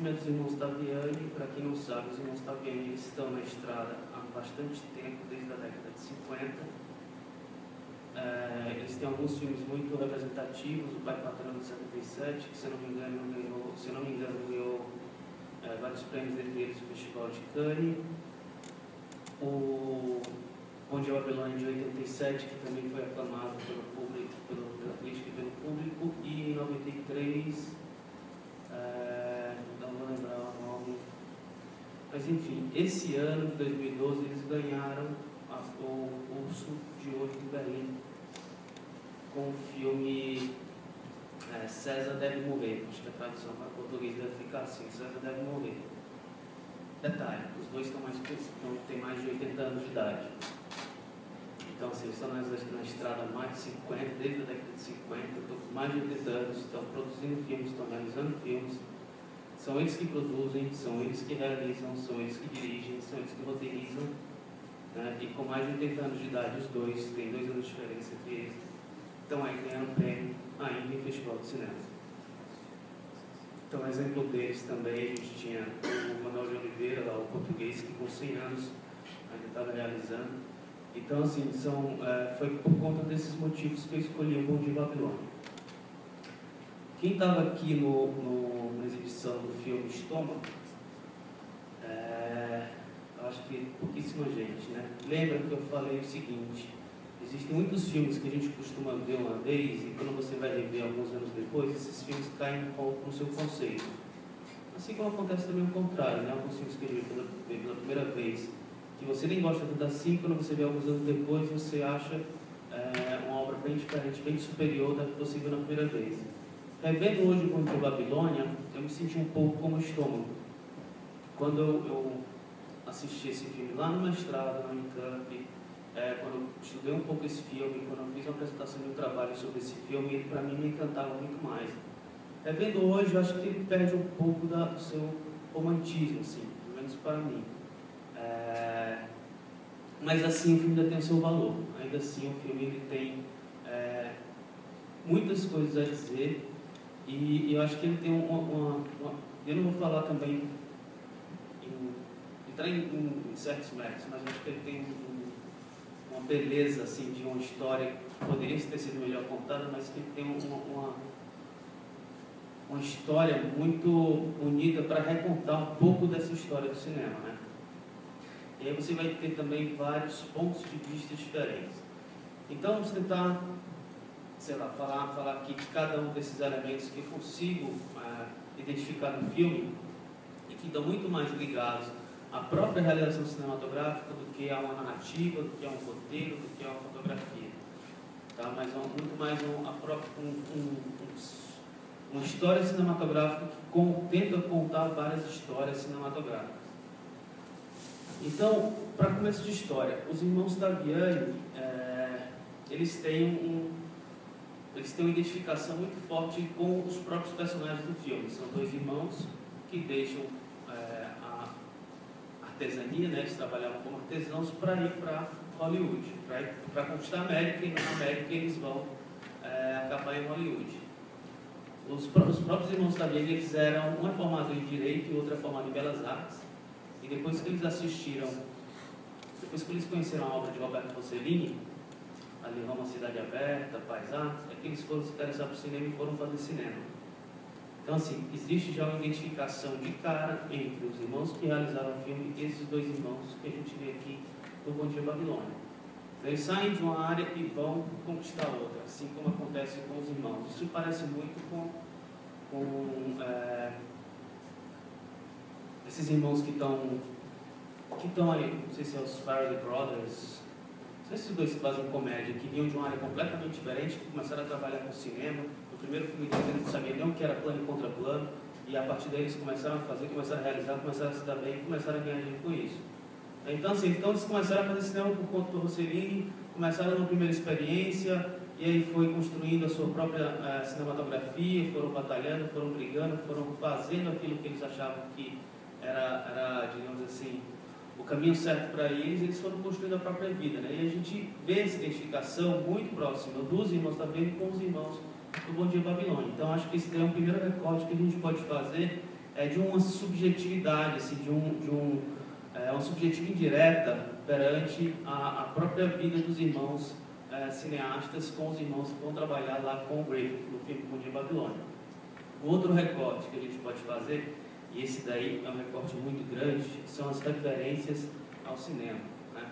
filme é dos irmãos Taviani. Para quem não sabe, os irmãos Taviani eles estão na estrada há bastante tempo, desde a década de 50. Eles têm alguns filmes muito representativos. O Pai Patrão de 77, que se eu não me engano ganhou vários prêmios, entre eles o Festival de Cannes. O Bom Dia Babilônia de 87, que também foi aclamado pelo público, pela crítica e pelo público. E em 93, não vou lembrar o nome, mas enfim, esse ano de 2012 eles ganharam o Urso de Ouro de Berlim com o filme César Deve Morrer. Acho que a tradução para português deve ficar assim: César Deve Morrer. Detalhe, os dois têm mais de 80 anos de idade. Então, assim, eles estão na estrada há mais de 50, desde a década de 50, estão com mais de 80 anos, estão produzindo filmes, estão realizando filmes. São eles que produzem, são eles que realizam, são eles que dirigem, são eles que roteirizam. Né? E com mais de 80 anos de idade, os dois, tem 2 anos de diferença entre eles, estão aí ganhando prêmio ainda em Festival de Cinema. Então, exemplo deles também, a gente tinha o Manuel de Oliveira, lá, o português, que com 100 anos ainda estava realizando. Então, assim, foi por conta desses motivos que eu escolhi o Bom Dia Babilônia. Quem estava aqui na exibição do filme Estômago, eu acho que pouquíssima gente, né? Lembra que eu falei o seguinte: existem muitos filmes que a gente costuma ver uma vez e quando você vai rever alguns anos depois, esses filmes caem um pouco no seu conceito. Assim como acontece também o contrário, né? Alguns filmes que a gente vê pela primeira vez, que você nem gosta tanto assim, quando você vê alguns anos depois, você acha uma obra bem diferente, bem superior da que você viu na primeira vez. Revendo hoje o Bom Dia Babilônia, eu me senti um pouco como o Estômago. Quando eu assisti esse filme lá no mestrado, na Unicamp, quando eu estudei um pouco esse filme, quando eu fiz uma apresentação de um trabalho sobre esse filme, ele para mim me encantava muito mais. Revendo hoje, eu acho que ele perde um pouco do seu romantismo, assim, pelo menos para mim. Mas assim, o filme ainda tem o seu valor. Ainda assim, o filme ele tem muitas coisas a dizer. E eu acho que ele tem eu não vou falar também entrar em certos méritos, mas eu acho que ele tem uma beleza assim, de uma história que poderia ter sido melhor contada, mas que tem uma história muito bonita para recontar um pouco dessa história do cinema, né? E aí você vai ter também vários pontos de vista diferentes. Então, vamos tentar, sei lá, falar aqui de cada um desses elementos que eu consigo identificar no filme e que estão muito mais ligados à própria realização cinematográfica do que a uma narrativa, do que a um roteiro, do que a uma fotografia. Tá? Mas muito mais uma história cinematográfica que tenta contar várias histórias cinematográficas. Então, para começo de história, os irmãos Taviani, eles têm uma identificação muito forte com os próprios personagens do filme. São 2 irmãos que deixam a artesania, né? Eles trabalhavam como artesãos para ir para Hollywood, para conquistar a América, e na América eles vão acabar em Hollywood. Os próprios irmãos Taviani, eles eram, um é formado em Direito e outro é formado em Belas Artes, e depois que eles conheceram a obra de Roberto Rossellini, ali Roma, Cidade Aberta, Paisar, é que eles foram se interessar por cinema e foram fazer cinema. Então, assim, existe já uma identificação de cara entre os irmãos que realizaram o filme e esses 2 irmãos que a gente vê aqui no Bom Dia Babilônia. Então, eles saem de uma área e vão conquistar outra, assim como acontece com os irmãos. Isso parece muito com esses irmãos que estão aí, não sei se é os Farrelly Brothers, não sei se os 2 que fazem comédia, que vinham de uma área completamente diferente, que começaram a trabalhar com cinema. No primeiro filme deles, eles não sabiam nem o que era plano e contra plano, e a partir daí eles começaram a fazer, começaram a realizar, começaram a se dar bem e começaram a ganhar dinheiro com isso. Então, assim, eles começaram a fazer cinema por conta do Rossellini, começaram na primeira experiência, e aí foi construindo a sua própria cinematografia, foram batalhando, foram brigando, foram fazendo aquilo que eles achavam que era, digamos assim, o caminho certo para eles foram construindo a própria vida, né? E a gente vê essa identificação muito próxima dos irmãos também com os irmãos do Bom Dia Babilônia. Então, acho que esse é um primeiro recorte que a gente pode fazer é de uma subjetividade, assim, uma subjetiva indireta perante a própria vida dos irmãos cineastas com os irmãos que vão trabalhar lá com o Griffith no filme Bom Dia Babilônia. O outro recorte que a gente pode fazer, e esse daí é um recorte muito grande, são as referências ao cinema, né?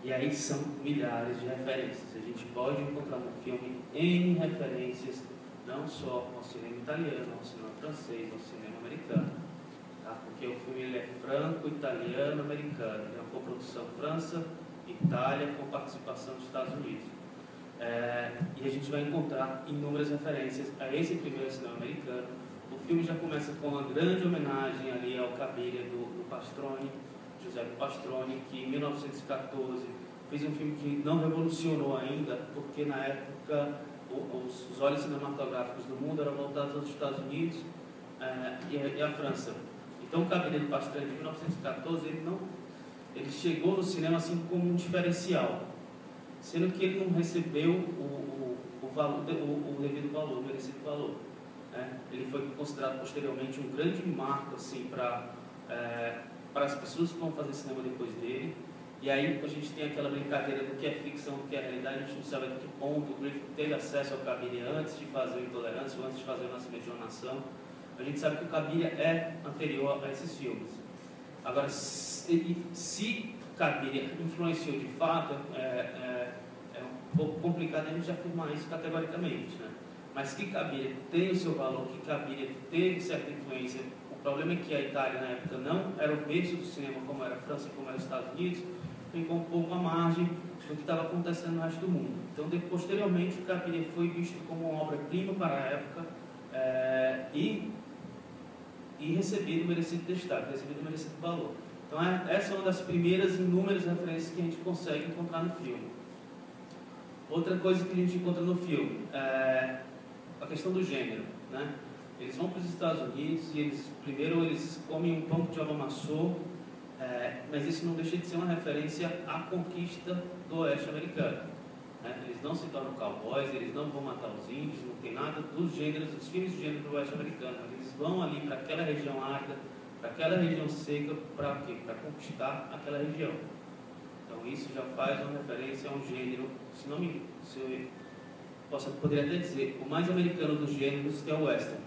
E aí são milhares de referências. A gente pode encontrar no filme N referências, não só ao cinema italiano, ao cinema francês, ao cinema americano, tá? Porque o filme ele é franco-italiano-americano, é uma coprodução França-Itália com participação dos Estados Unidos. E a gente vai encontrar inúmeras referências a esse primeiro cinema americano. O filme já começa com uma grande homenagem ali ao Cabiria do Pastrone, Giuseppe Pastrone, que em 1914 fez um filme que não revolucionou ainda, porque na época os olhos cinematográficos do mundo eram voltados aos Estados Unidos e à França. Então o Cabiria do Pastrone de 1914 ele chegou no cinema assim como um diferencial, sendo que ele não recebeu o devido valor, o merecido valor. Ele foi considerado posteriormente um grande marco assim, para as pessoas que vão fazer cinema depois dele. E aí a gente tem aquela brincadeira do que é ficção, do que é realidade. A gente não sabe até que ponto o Griffith teve acesso ao Cabiria antes de fazer o Intolerância, ou antes de fazer o Nascimento de uma Nação. A gente sabe que o Cabiria é anterior a esses filmes. Agora, se Cabiria influenciou de fato, é um pouco complicado a gente afirmar isso categoricamente, né? Mas que Cabiria tem o seu valor, que Cabiria teve certa influência. O problema é que a Itália na época não era o berço do cinema como era a França e como era os Estados Unidos, ficou um pouco à margem do que estava acontecendo no resto do mundo. Então, posteriormente, o Cabiria foi visto como uma obra-prima para a época e recebido o merecido destaque, recebido o merecido valor. Então, essa é uma das primeiras inúmeras referências que a gente consegue encontrar no filme. Outra coisa que a gente encontra no filme é a questão do gênero, né? Eles vão para os Estados Unidos e primeiro eles comem um pão que o diabo amassou, mas isso não deixa de ser uma referência à conquista do oeste americano, né? Eles não se tornam cowboys, eles não vão matar os índios, não tem nada dos gêneros, dos filmes de gênero do oeste americano. Eles vão ali para aquela região árida, para aquela região seca, para quê? Para conquistar aquela região. Então isso já faz uma referência a um gênero, poderia até dizer, o mais americano dos gêneros, que é o western.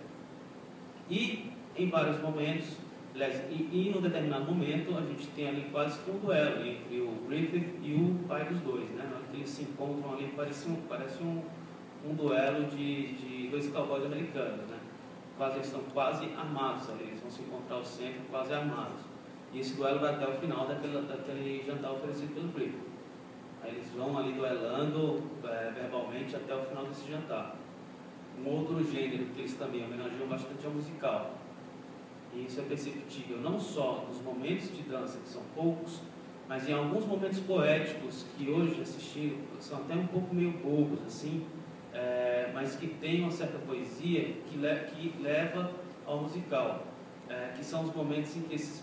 E em vários momentos, e num determinado momento, a gente tem ali quase que um duelo entre o Griffith e o pai dos dois, né? Na hora que eles se encontram ali, parece um duelo de dois cowboys americanos, né? Eles estão quase armados ali, eles vão se encontrar ao centro quase armados. E esse duelo vai até o final daquele jantar oferecido pelo Griffith. Aí eles vão ali duelando verbalmente até o final desse jantar. Um outro gênero que eles também homenageiam bastante é o musical. E isso é perceptível não só nos momentos de dança, que são poucos, mas em alguns momentos poéticos que hoje assistindo são até um pouco meio bobos, assim, mas que tem uma certa poesia que leva ao musical. Que são os momentos em que esses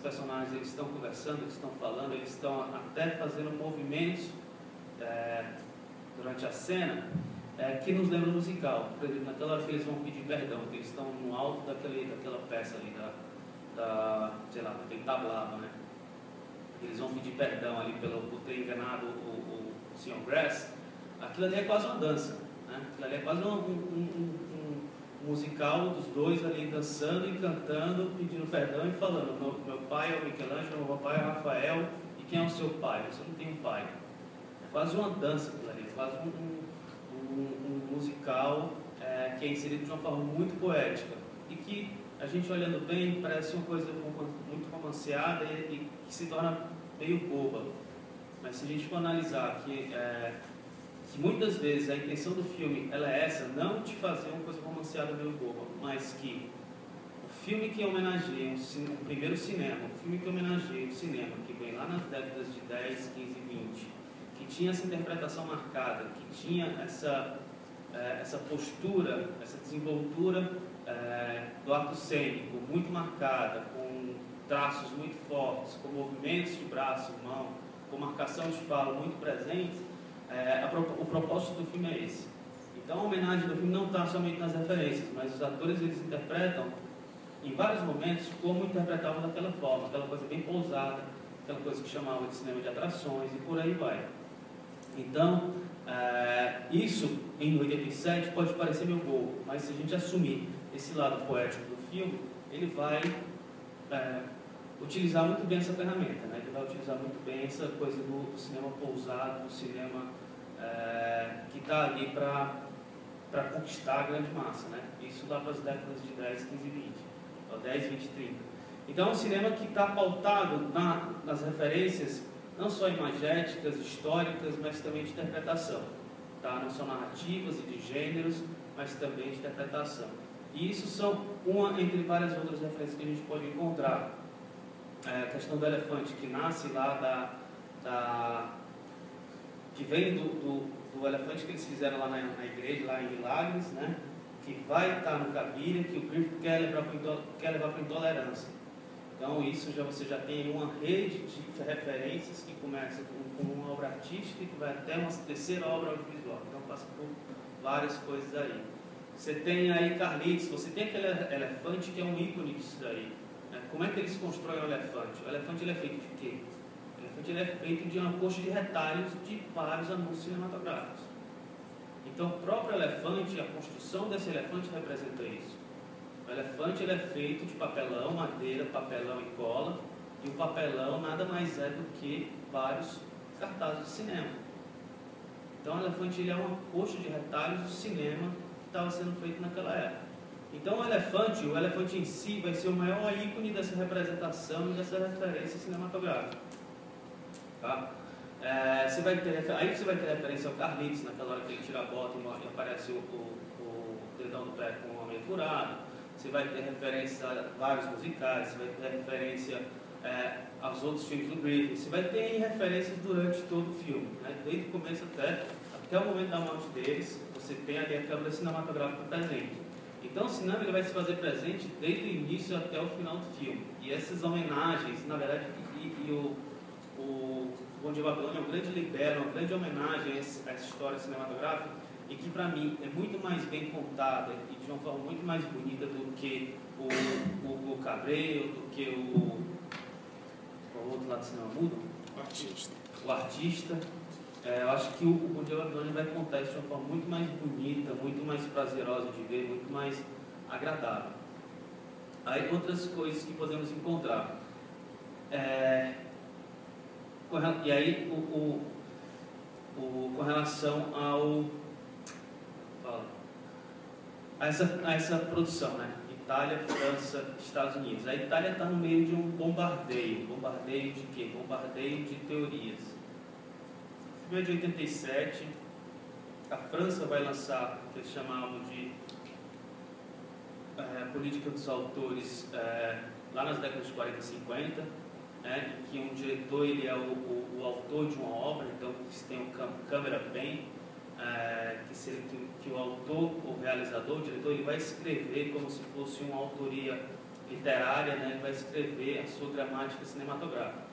personagens eles estão conversando, eles estão falando, eles estão até fazendo movimentos durante a cena que nos lembram musical. Por exemplo, naquela hora que eles vão pedir perdão, que eles estão no alto daquela peça ali, sei lá, daquele tablado, né? Eles vão pedir perdão ali por ter enganado o Sr. Grass. Aquilo ali é quase uma dança, né? Aquilo ali é quase um musical dos dois ali dançando e cantando, pedindo perdão e falando: meu pai é o Michelangelo, meu pai é o Rafael, e quem é o seu pai? Você não tem um pai. É quase uma dança aquilo ali, é quase um musical que é inserido de uma forma muito poética e que a gente olhando bem parece uma coisa muito romanceada e que se torna meio boba. Mas se a gente for analisar que muitas vezes a intenção do filme ela é essa, não de fazer uma coisa romanceada meio boba, mas que o filme que homenageia o primeiro cinema, o filme que homenageia o cinema, que vem lá nas décadas de 10, 15 e 20, que tinha essa interpretação marcada, que tinha essa postura, essa desenvoltura do ato cênico muito marcada, com traços muito fortes, com movimentos de braço, mão, com marcação de fala muito presentes. O propósito do filme é esse. Então a homenagem do filme não está somente nas referências, mas os atores eles interpretam em vários momentos, como interpretavam daquela forma, aquela coisa bem pousada, aquela coisa que chamava de cinema de atrações e por aí vai. Então, isso em 87 pode parecer meio bobo, mas se a gente assumir esse lado poético do filme, ele vai utilizar muito bem essa ferramenta, né? Ele vai utilizar muito bem essa coisa do cinema pousado, do cinema que está ali para conquistar a grande massa, né? Isso lá para as décadas de 10, 15 e 20, ou 10, 20 e 30. Então é um cinema que está pautado nas referências não só imagéticas, históricas, mas também de interpretação, tá? Não só narrativas e de gêneros, mas também de interpretação. E isso são uma entre várias outras referências que a gente pode encontrar. A questão do elefante, que nasce lá que vem do elefante que eles fizeram lá na igreja, lá em Milagres, né? Que vai estar no Cabiria, que o Griffith quer levar para a intolerância. Então isso você já tem uma rede de referências que começa com uma obra artística e que vai até uma terceira obra audiovisual. Então passa por várias coisas aí. Você tem aí Carlitos, você tem aquele elefante que é um ícone disso daí. Né? Como é que eles constroem o elefante? O elefante ele é feito de quê? O elefante ele é feito de uma coxa de retalhos de vários anúncios cinematográficos. Então o próprio elefante, a construção desse elefante representa isso. O elefante ele é feito de papelão, madeira, papelão e cola, e o papelão nada mais é do que vários cartazes de cinema. Então o elefante ele é uma coxa de retalhos do cinema que estava sendo feito naquela época. Então o elefante em si vai ser o maior ícone dessa representação e dessa referência cinematográfica. Tá? Aí você vai ter referência ao Carlitos, naquela hora que ele tira a bota e aparece o dedão do pé com o meio furado. Você vai ter referência a vários musicais, você vai ter referência aos outros filmes do Griffith, você vai ter referências durante todo o filme, né? Desde o começo até o momento da morte deles, você tem ali a câmera cinematográfica presente. Então o cinema ele vai se fazer presente desde o início até o final do filme. E essas homenagens, na verdade, o Bom Dia Babilônia é um grande libelo, uma grande homenagem a essa história cinematográfica, e que para mim é muito mais bem contada e de uma forma muito mais bonita do que o Cabreiro, do que o outro lado do cinema mudo? O artista. Eu acho que o Bom Dia Babilônia vai contar isso de uma forma muito mais bonita, muito mais prazerosa de ver, muito mais agradável. Aí outras coisas que podemos encontrar. E aí com relação a essa produção, né? Itália, França, Estados Unidos. A Itália está no meio de um bombardeio. Bombardeio de quê? Bombardeio de teorias. No filme é de 87, a França vai lançar o que eles chamavam de política dos autores lá nas décadas de 40 e 50, né? Em que um diretor ele é o autor de uma obra, então se tem um câmera bem, que o autor, o realizador, o diretor, ele vai escrever como se fosse uma autoria literária, né? Ele vai escrever a sua gramática cinematográfica.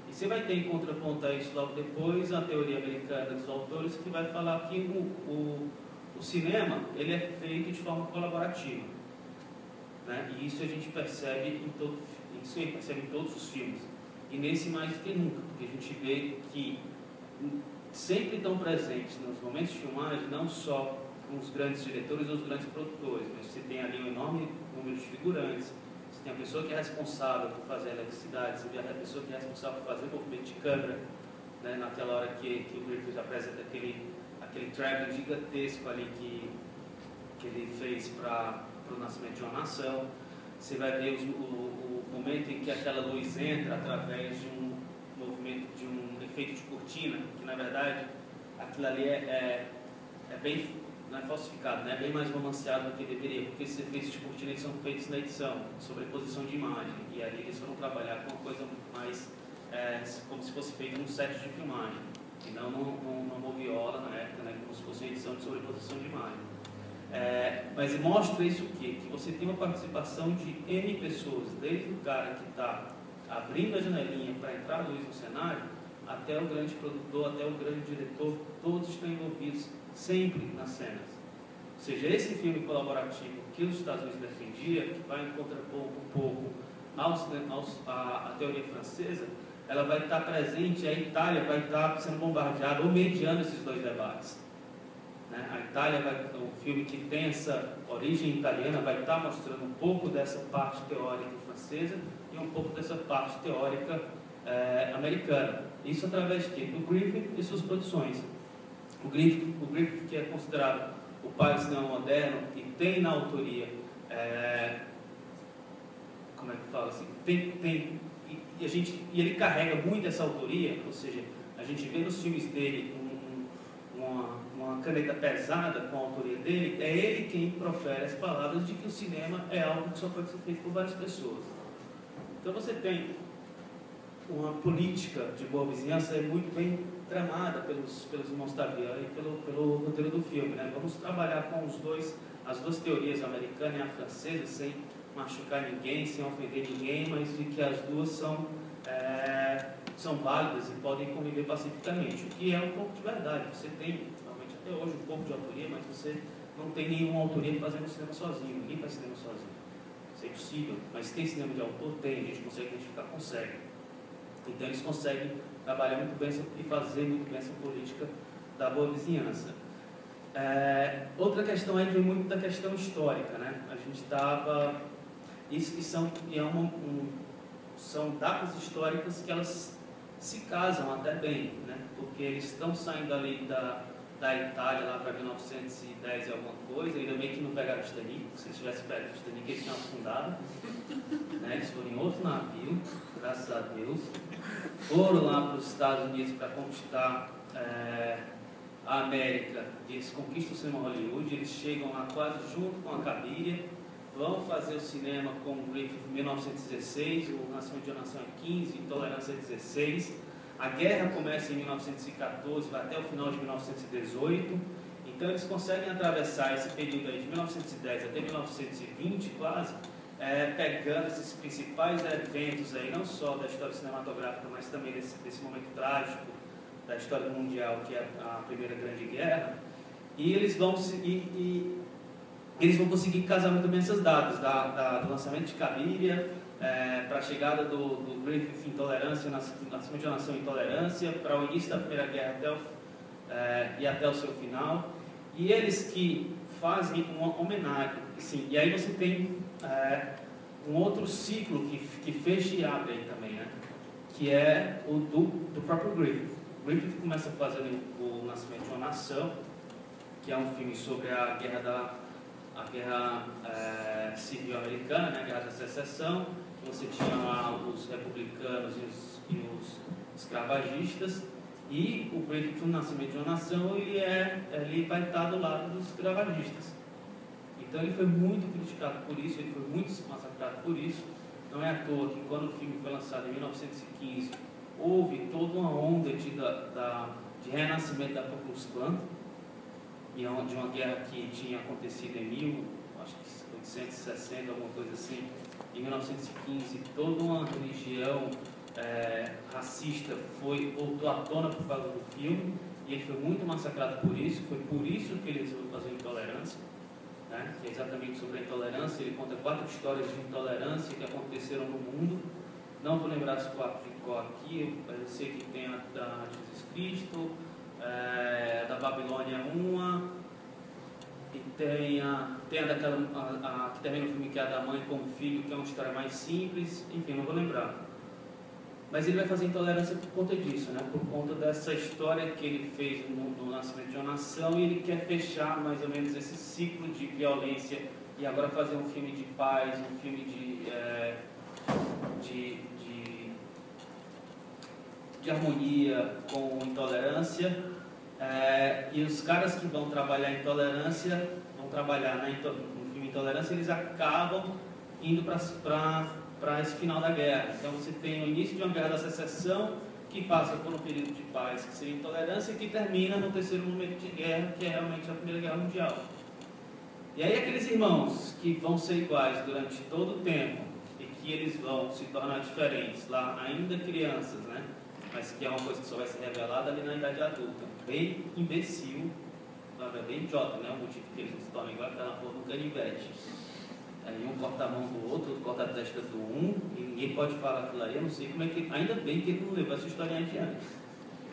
E você vai ter em contraponto a isso logo depois a teoria americana dos autores, que vai falar que o cinema ele é feito de forma colaborativa, né? E isso a gente percebe em todos os filmes, e nesse mais do que nunca, porque a gente vê que sempre estão presentes nos momentos de filmagem, não só os grandes diretores ou os grandes produtores, mas você tem ali um enorme número de figurantes, você tem a pessoa que é responsável por fazer a eletricidade, você tem a pessoa que é responsável por fazer o movimento de câmera, né, naquela hora que o Griffith apresenta aquele traveling gigantesco ali que ele fez para o nascimento de uma nação. Você vai ver o momento em que aquela luz entra através de um movimento, de um efeito de cortina, que na verdade aquilo ali é bem, não é falsificado, né? É bem mais romanceado do que deveria, porque esses efeitos de cortina eles são feitos na edição, sobreposição de imagem, e ali eles foram trabalhar com uma coisa mais como se fosse feito num set de filmagem, e não numa moviola na época, né? Como se fosse uma edição de sobreposição de imagem. Mas mostra isso o quê? Que você tem uma participação de N pessoas, desde o cara que está abrindo a janelinha para entrar a luz no cenário, até o grande produtor, até o grande diretor, todos estão envolvidos sempre nas cenas. seja, esse filme colaborativo que os Estados Unidos defendia, que vai em contraponto um pouco à teoria francesa, ela vai estar presente, a Itália vai estar sendo bombardeada ou mediando esses dois debates. Né? A Itália, o filme que tem essa origem italiana, vai estar mostrando um pouco dessa parte teórica francesa e um pouco dessa parte teórica americana. Isso através de do Griffith e suas produções. O Griffith, que é considerado o pai do cinema moderno, e tem na autoria, como é que fala assim, e ele carrega muito essa autoria, ou seja, a gente vê nos filmes dele uma caneta pesada com a autoria dele, é ele quem profere as palavras de que o cinema é algo que só pode ser feito por várias pessoas. Então você tem uma política de boa vizinhança muito bem tramada pelos irmãos Tavian e pelo roteiro do filme. Né? Vamos trabalhar com as duas teorias, a americana e a francesa, sem machucar ninguém, sem ofender ninguém, mas de que as duas são válidas e podem conviver pacificamente, o que é um pouco de verdade. Você tem, realmente, até hoje, um pouco de autoria, mas você não tem nenhuma autoria fazendo cinema sozinho, ninguém faz cinema sozinho. Isso é impossível, mas tem cinema de autor? Tem, a gente consegue identificar? Consegue. Então eles conseguem trabalhar muito bem e fazer muito bem essa política da boa vizinhança. Outra questão aí vem muito da questão histórica, né? A gente estava... São datas históricas que elas se casam até bem, né? Porque eles estão saindo ali da Itália lá para 1910 e alguma coisa, ainda bem que não pegaram o Titanic, se eles tivessem pegado o Titanic eles tinham afundado, né? Eles foram em outro navio, graças a Deus, foram lá para os Estados Unidos para conquistar a América, e eles conquistam o cinema Hollywood, eles chegam lá quase junto com a Cabiria, vão fazer o cinema com o Griffith em 1916, o Nascimento de uma Nação é 15, Intolerância é 16, a guerra começa em 1914, vai até o final de 1918, então eles conseguem atravessar esse período aí de 1910 até 1920 quase, pegando esses principais eventos aí, não só da história cinematográfica, mas também desse momento trágico da história mundial, que é a Primeira Grande Guerra, e eles vão conseguir casar muito bem essas datas, do lançamento de Cabiria, para a chegada do Griffith Intolerância, Nascimento de uma Nação Intolerância, para o início da Primeira Guerra e até o seu final, e eles que fazem uma homenagem, assim, e aí você tem um outro ciclo que fecha e abre aí também, né? Que é o do próprio Griffith. Griffith começa fazendo o Nascimento de uma Nação, que é um filme sobre a guerra civil americana, né, a Guerra da Secessão, que você tinha lá os republicanos e os escravagistas, e o Griffith, o Nascimento de uma Nação, ele vai estar do lado dos escravagistas. Então ele foi muito criticado por isso, ele foi muito massacrado por isso. Não é à toa que quando o filme foi lançado em 1915, houve toda uma onda de renascimento da Ku Klux Klan, de uma guerra que tinha acontecido em 1860, alguma coisa assim. Em 1915, toda uma religião racista voltou à tona por causa do filme, e ele foi muito massacrado por isso. Foi por isso que ele resolveu fazer Intolerância, né? Que é exatamente sobre a intolerância. Ele conta 4 histórias de intolerância que aconteceram no mundo. Não vou lembrar as 4 de cor aqui, eu sei que tem a da Jesus Cristo, da Babilônia 1, e tem a daquela que termina o filme, que é a da mãe com o filho, que é uma história mais simples, enfim, não vou lembrar. Mas ele vai fazer Intolerância por conta disso, né? Por conta dessa história que ele fez no Nascimento de uma Nação, e ele quer fechar mais ou menos esse ciclo de violência e agora fazer um filme de paz, um filme de harmonia com intolerância, e os caras que vão trabalhar intolerância, vão trabalhar no filme Intolerância, eles acabam indo para esse final da guerra. Então você tem o início de uma guerra da secessão, que passa por um período de paz, que seria intolerância, e que termina no terceiro momento de guerra, que é realmente a Primeira Guerra Mundial. E aí aqueles irmãos que vão ser iguais durante todo o tempo, e que eles vão se tornar diferentes, lá ainda crianças, né? Mas que é uma coisa que só vai ser revelada ali na idade adulta. Bem imbecil é bem idiota, né? O motivo que eles se tornam igual é na porra do canivete. Aí um corta a mão do outro corta a testa do um, e ninguém pode falar aquilo ali. Eu não sei como é que. Ainda bem que ele não levou essa história adiante.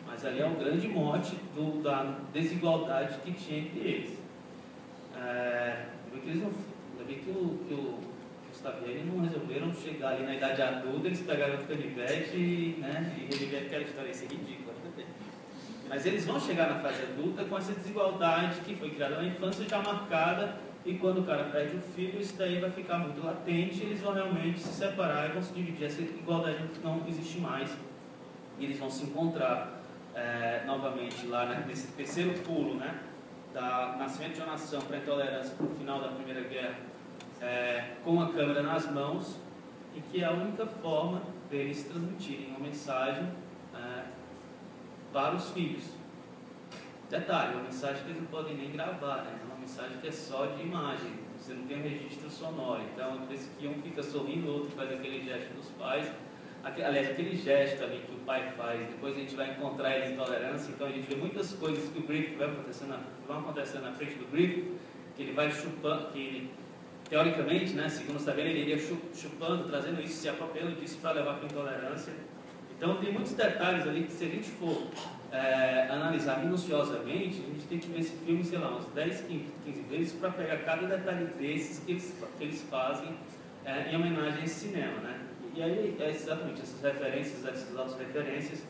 Mas ali é um grande mote da desigualdade que tinha entre eles. Ainda bem que o Gustaviani não resolveram chegar ali na idade adulta, eles pegaram o canivete e reviver aquela história. Isso é ridículo. Mas eles vão chegar na fase adulta com essa desigualdade que foi criada na infância já marcada. E quando o cara perde o filho, isso daí vai ficar muito latente, eles vão realmente se separar e vão se dividir, essa igualdade não existe mais. E eles vão se encontrar novamente lá nesse terceiro pulo, né, da nascimento de uma nação para a intolerância para o final da Primeira Guerra, com a câmera nas mãos, e que é a única forma deles transmitirem uma mensagem para os filhos. Detalhe, uma mensagem que eles não podem nem gravar, né? É uma mensagem que é só de imagem, você não tem um registro sonoro. Então, por isso que um fica sorrindo, o outro faz aquele gesto dos pais. Aliás, aquele gesto ali que o pai faz, depois a gente vai encontrar ele em Intolerância. Então, a gente vê muitas coisas que o Griffith vão acontecendo na frente do Griffith, que ele vai chupando, que ele, teoricamente, né, segundo está vendo, ele iria chupando, trazendo isso, se apropriando disso para levar para a Intolerância. Então, tem muitos detalhes ali que, se a gente for analisar minuciosamente, a gente tem que ver esse filme, sei lá, uns 10, 15 vezes para pegar cada detalhe desses que eles fazem em homenagem a esse cinema, né? E aí, exatamente, essas referências, essas autorreferências,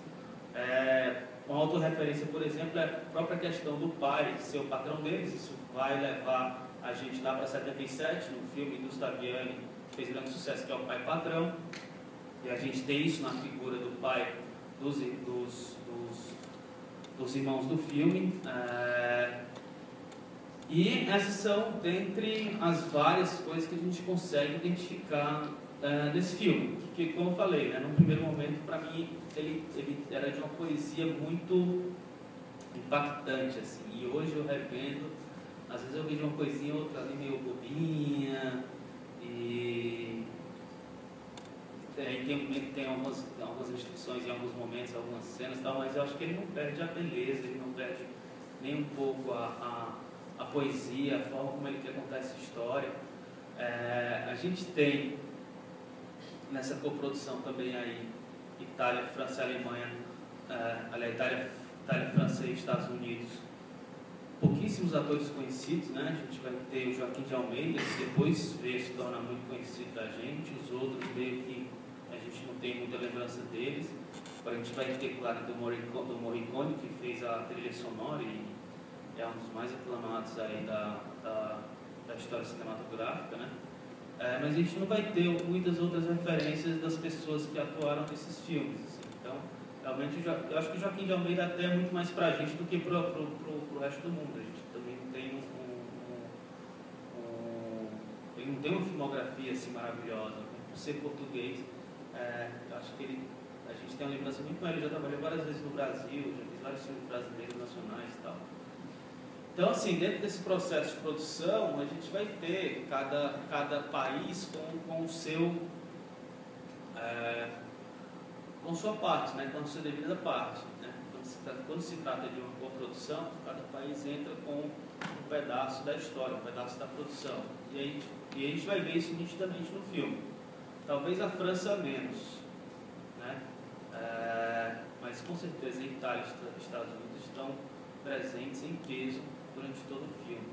uma autorreferência, por exemplo, é a própria questão do pai ser o patrão deles. Isso vai levar a gente lá para 77, no filme do Gustaviani, que fez grande sucesso, que é o pai patrão, e a gente tem isso na figura do pai dos irmãos do filme, e essas são dentre as várias coisas que a gente consegue identificar nesse filme, que, como eu falei, né, num primeiro momento, para mim, ele era de uma poesia muito impactante, assim, e hoje eu revendo, às vezes eu vejo uma coisinha outra ali meio bobinha, e tem algumas restrições em alguns momentos, algumas cenas e tal, mas eu acho que ele não perde a beleza, ele não perde nem um pouco a poesia, a forma como ele quer contar essa história. A gente tem nessa coprodução também aí Itália, França e Alemanha, Itália, França e Estados Unidos, pouquíssimos atores conhecidos, né? A gente vai ter o Joaquim de Almeida, que depois veio se tornar muito conhecido da gente, os outros meio que a gente não tem muita lembrança deles. Agora a gente vai ter, claro, do Morricone, que fez a trilha sonora e é um dos mais aclamados aí da história cinematográfica, né? Mas a gente não vai ter muitas outras referências das pessoas que atuaram nesses filmes, assim. Então, realmente, eu acho que o Joaquim de Almeida até é muito mais pra gente do que pro resto do mundo. A gente também não tem ele não tem uma filmografia assim maravilhosa. Por ser português, eu acho que a gente tem uma lembrança muito maior. Ele já trabalhou várias vezes no Brasil, já fez vários filmes brasileiros, nacionais e tal. Então, assim, dentro desse processo de produção, a gente vai ter cada país com o seu, com sua parte, né, com a sua devida parte, né? Quando se trata de uma coprodução, cada país entra com um pedaço da história, um pedaço da produção. E a gente vai ver isso nitidamente no filme. Talvez a França menos, né? Mas com certeza a Itália e os Estados Unidos estão presentes em peso durante todo o filme.